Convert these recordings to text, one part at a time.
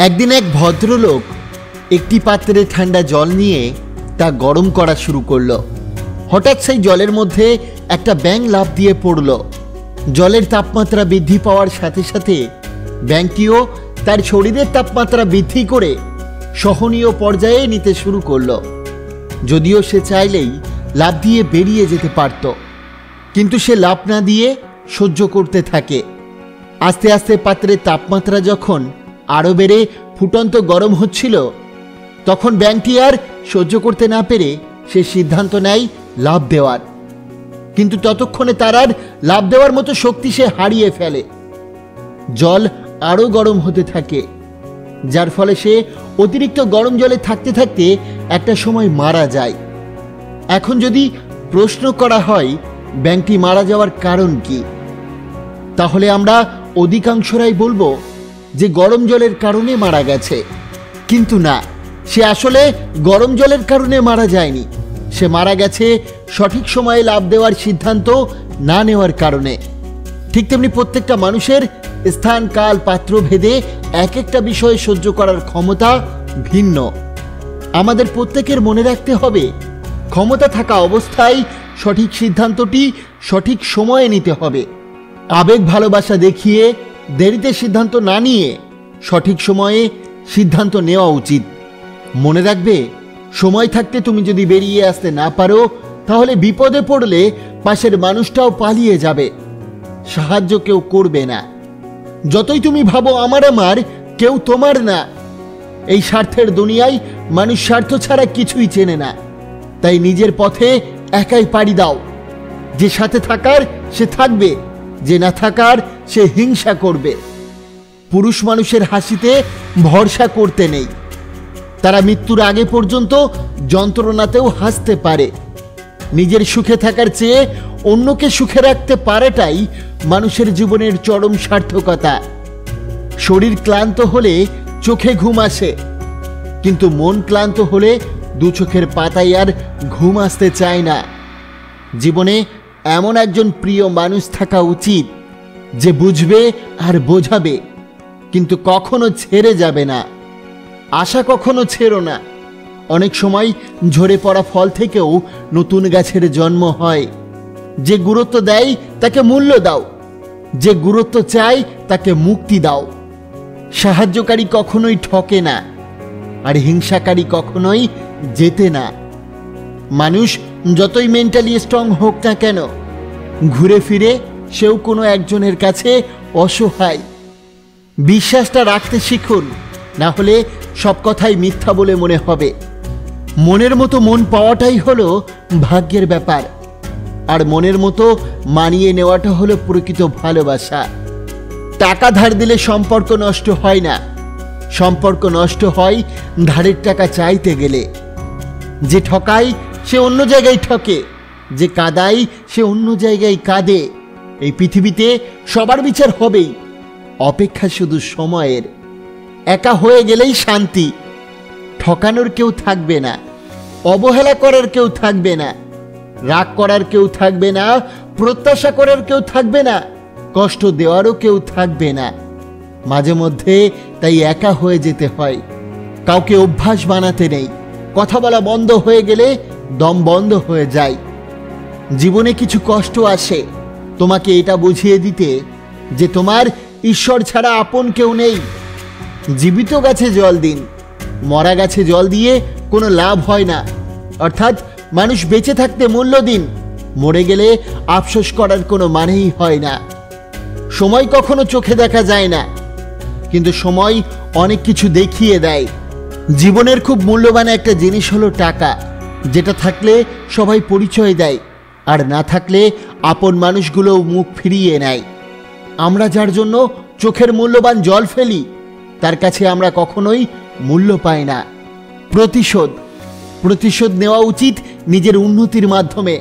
একদিন এক ভদ্রলোক একটি পাত্রে ঠান্ডা জল নিয়ে তা গরম করা শুরু করলো। হঠাৎ সেই জলের মধ্যে একটা ব্যাঙ লাফ দিয়ে পড়ল। জলের তাপমাত্রা বৃদ্ধি পাওয়ার সাথে সাথে ব্যাঙটিও তার শরীরের তাপমাত্রা বৃদ্ধি করে সহনীয় পর্যায়ে নিতে শুরু করলো। যদিও সে চাইলেই লাফ দিয়ে বেরিয়ে যেতে পারত, কিন্তু সে লাফ না দিয়ে সহ্য করতে থাকে। আস্তে আস্তে পাত্রের তাপমাত্রা যখন আরও বেড়ে ফুটন্ত গরম হচ্ছিল, তখন ব্যাঙটি আর সহ্য করতে না পেরে সে সিদ্ধান্ত নেয় লাফ দেওয়ার। কিন্তু ততক্ষণে তার আর লাফ দেওয়ার মতো শক্তি সে হারিয়ে ফেলে। জল আরও গরম হতে থাকে, যার ফলে সে অতিরিক্ত গরম জলে থাকতে থাকতে একটা সময় মারা যায়। এখন যদি প্রশ্ন করা হয় ব্যাঙটি মারা যাওয়ার কারণ কি, তাহলে আমরা অধিকাংশরাই বলবো যে গরম জলের কারণে মারা গেছে। কিন্তু না, সে আসলে গরম জলের কারণে মারা যায়নি। সে মারা গেছে সঠিক সময়ে লাফ দেওয়ার সিদ্ধান্ত না নেওয়ার কারণে। ঠিক তেমনি প্রত্যেকটা মানুষের স্থান, কাল, পাত্র ভেদে এক একটা বিষয়ে সহ্য করার ক্ষমতা ভিন্ন। আমাদের প্রত্যেকের মনে রাখতে হবে, ক্ষমতা থাকা অবস্থায় সঠিক সিদ্ধান্তটি সঠিক সময়ে নিতে হবে। আবেগ ভালোবাসা দেখিয়ে দেরিতে সিদ্ধান্ত না নিয়ে সঠিক সময়ে সিদ্ধান্ত নেওয়া উচিত। মনে রাখবে, সময় থাকতে তুমি যদি বেরিয়ে আসতে না পারো, তাহলে বিপদে পড়লে পাশের মানুষটাও পালিয়ে যাবে, সাহায্য কেউ করবে না। যতই তুমি ভাবো আমার আমার, কেউ তোমার না। এই স্বার্থের দুনিয়ায় মানুষ স্বার্থ ছাড়া কিছুই চেনে না। তাই নিজের পথে একাই পাড়ি দাও। যে সাথে থাকার সে থাকবে, যে না থাকার সে হিংসা করবে। পুরুষ মানুষের হাসিতে ভরসা করতে নেই। তারা মৃত্যুর আগে পর্যন্ত যন্ত্রণাতেও হাসতে পারে। নিজের সুখে থাকার চেয়ে অন্যকে সুখে রাখতে পারাটাই মানুষের জীবনের চরম সার্থকতা। শরীর ক্লান্ত হলে চোখে ঘুম আসে, কিন্তু মন ক্লান্ত হলে দু চোখের পাতায় আর ঘুম আসতে চায় না। জীবনে এমন একজন প্রিয় মানুষ থাকা উচিত যে বুঝবে আর বোঝাবে, কিন্তু কখনো ছেড়ে যাবে না। আশা কখনো ছেড়ো না। অনেক সময় ঝরে পড়া ফল থেকেও নতুন গাছের জন্ম হয়। যে গুরুত্ব দেয় তাকে মূল্য দাও, যে গুরুত্ব চায় তাকে মুক্তি দাও। সাহায্যকারী কখনোই ঠকে না, আর হিংসাকারী কখনোই জেতে না। মানুষ যতই মেন্টালি স্ট্রং হোক না কেন, ঘুরে ফিরে সেও কোনো একজনের কাছে অসহায়। বিশ্বাসটা রাখতে শিখুন, না হলে সব কথাই মিথ্যা বলে মনে হবে। মনের মতো মন পাওয়াটাই হলো ভাগ্যের ব্যাপার, আর মনের মতো মানিয়ে নেওয়াটা হলো প্রকৃত ভালোবাসা। টাকা ধার দিলে সম্পর্ক নষ্ট হয় না, সম্পর্ক নষ্ট হয় ধারের টাকা চাইতে গেলে। যে ঠকায় সে অন্য জায়গায় ঠকে, যে কাঁদায় সে অন্য জায়গায় কাঁদে। এই পৃথিবীতে সবার বিচার হবেই, অপেক্ষা শুধু সময়ের। একা হয়ে গেলেই শান্তি। ঠকানোর কেউ থাকবে না, অবহেলা করার কেউ থাকবে না, রাগ করার কেউ থাকবে না, প্রত্যাশা করার কেউ থাকবে না, কষ্ট দেওয়ারও কেউ থাকবে না। মাঝে মধ্যে তাই একা হয়ে যেতে হয়। কাউকে অভ্যাস বানাতে নেই। কথা বলা বন্ধ হয়ে গেলে দম বন্ধ হয়ে যায়। জীবনে কিছু কষ্ট আসে তোমাকে এটা বুঝিয়ে দিতে যে তোমার ঈশ্বর ছাড়া আপন কেউ নেই। জীবিত গাছে জল দিন, মরা গাছে জল দিয়ে কোনো লাভ হয় না। অর্থাৎ মানুষ বেঁচে থাকতে মূল্য দিন, মরে গেলে আফসোস করার কোনো মানেই হয় না। সময় কখনো চোখে দেখা যায় না, কিন্তু সময় অনেক কিছু দেখিয়ে দেয়। জীবনের খুব মূল্যবান একটা জিনিস হলো টাকা, যেটা থাকলে সবাই পরিচয় দেয়, আর না থাকলে আপন মানুষগুলোও মুখ ফিরিয়ে নেয়। আমরা যার জন্য চোখের মূল্যবান জল ফেলি, তার কাছে আমরা কখনোই মূল্য পাই না। প্রতিশোধ নেওয়া উচিত নিজের উন্নতির মাধ্যমে,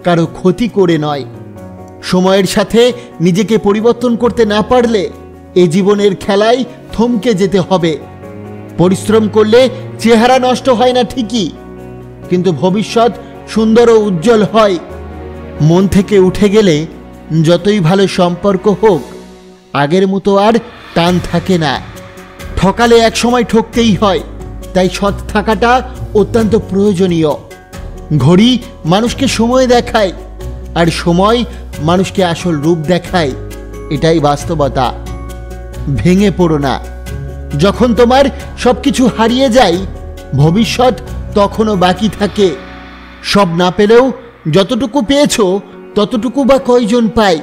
কারো ক্ষতি করে নয়। সময়ের সাথে নিজেকে পরিবর্তন করতে না পারলে এই জীবনের খেলায় থমকে যেতে হবে। পরিশ্রম করলে চেহারা নষ্ট হয় না ঠিকই, কিন্তু ভবিষ্যৎ সুন্দর ও উজ্জ্বল হয়। মন থেকে উঠে গেলে যতই ভালো সম্পর্ক হোক, আগের মতো আর টান থাকে না। ঠকালে এক সময় ঠকতেই হয়, তাই সৎ থাকাটা অত্যন্ত প্রয়োজনীয়। ঘড়ি মানুষকে সময় দেখায়, আর সময় মানুষকে আসল রূপ দেখায়, এটাই বাস্তবতা। ভেঙে পড়ো না। যখন তোমার সবকিছু হারিয়ে যায়, ভবিষ্যৎ তখনও বাকি থাকে। সব না পেলেও যতটুকু পেয়েছো ততটুকু বা কয়জন পায়?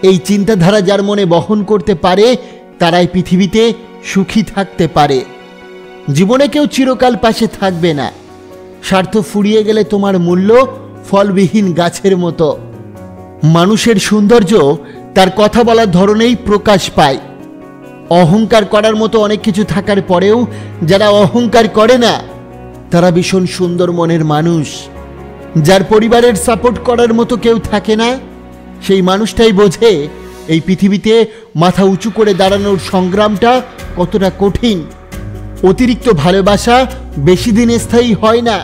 এই চিন্তাধারা যার মনে বহন করতে পারে তারাই পৃথিবীতে সুখী থাকতে পারে। জীবনে কেউ চিরকাল পাশে থাকবে না। স্বার্থ ফুরিয়ে গেলে তোমার মূল্য ফলবিহীন গাছের মতো। মানুষের সৌন্দর্য তার কথা বলার ধরনেই প্রকাশ পায়। অহংকার করার মতো অনেক কিছু থাকার পরেও যারা অহংকার করে না তারা ভীষণ সুন্দর মনের মানুষ। যার পরিবারের সাপোর্ট করার মতো কেউ থাকে না, সেই মানুষটাই বোঝে এই পৃথিবীতে মাথা উঁচু করে দাঁড়ানোর সংগ্রামটা কতটা কঠিন। অতিরিক্ত ভালোবাসা বেশি দিন স্থায়ী হয় না,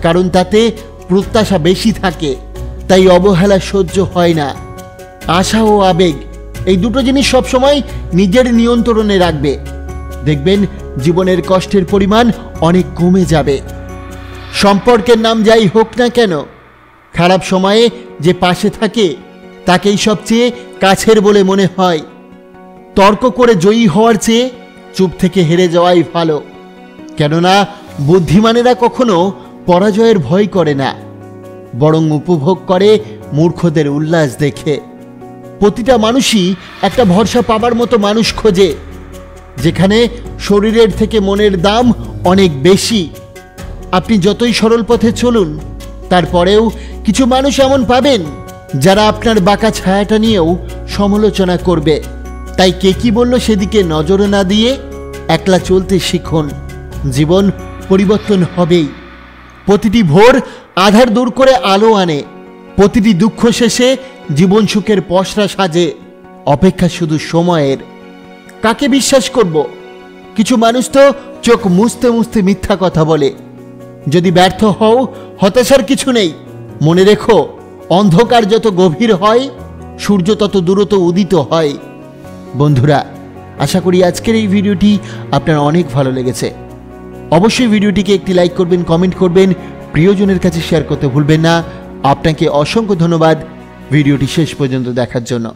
কারণ তাতে প্রত্যাশা বেশি থাকে, তাই অবহেলা সহ্য হয় না। আশা ও আবেগ এই দুটো জিনিস সবসময় নিজের নিয়ন্ত্রণে রাখবে, দেখবেন জীবনের কষ্টের পরিমাণ অনেক কমে যাবে। সম্পর্কের নাম যাই হোক না কেন, খারাপ সময়ে যে পাশে থাকে তাকেই সবচেয়ে কাছের বলে মনে হয়। তর্ক করে জয়ী হওয়ার চেয়ে চুপ থেকে হেরে যাওয়াই ভালো, কেননা বুদ্ধিমানেরা কখনো পরাজয়ের ভয় করে না, বরং উপভোগ করে মূর্খদের উল্লাস দেখে। প্রতিটা মানুষই একটা ভরসা পাবার মতো মানুষ খোঁজে, যেখানে শরীরের থেকে মনের দাম অনেক বেশি। আপনি যতই সরল পথে চলুন, তারপরেও কিছু মানুষ এমন পাবেন যারা আপনার বাঁকা ছায়াটা নিয়েও সমালোচনা করবে। তাই কে কি বলল সেদিকে নজর না দিয়ে একলা চলতে শিখুন। জীবন পরিবর্তন হবেই। প্রতিটি ভোর আধার দূর করে আলো আনে, প্রতিটি দুঃখ শেষে জীবন সুখের পসরা সাজে। অপেক্ষা শুধু সময়ের। কাকে বিশ্বাস করব? কিছু মানুষ তো চোখ মুছতে মুছতে মিথ্যা কথা বলে। যদি ব্যর্থ হও, হতাশার কিছু নেই। মনে রেখো, অন্ধকার যত গভীর হয় সূর্য তত দ্রুত উদিত হয়। বন্ধুরা, আশা করি আজকের এই ভিডিওটি আপনার অনেক ভালো লেগেছে। অবশ্যই ভিডিওটিকে একটি লাইক করবেন, কমেন্ট করবেন, প্রিয়জনের কাছে শেয়ার করতে ভুলবেন না। আপনাকে অসংখ্য ধন্যবাদ ভিডিওটি শেষ পর্যন্ত দেখার জন্য।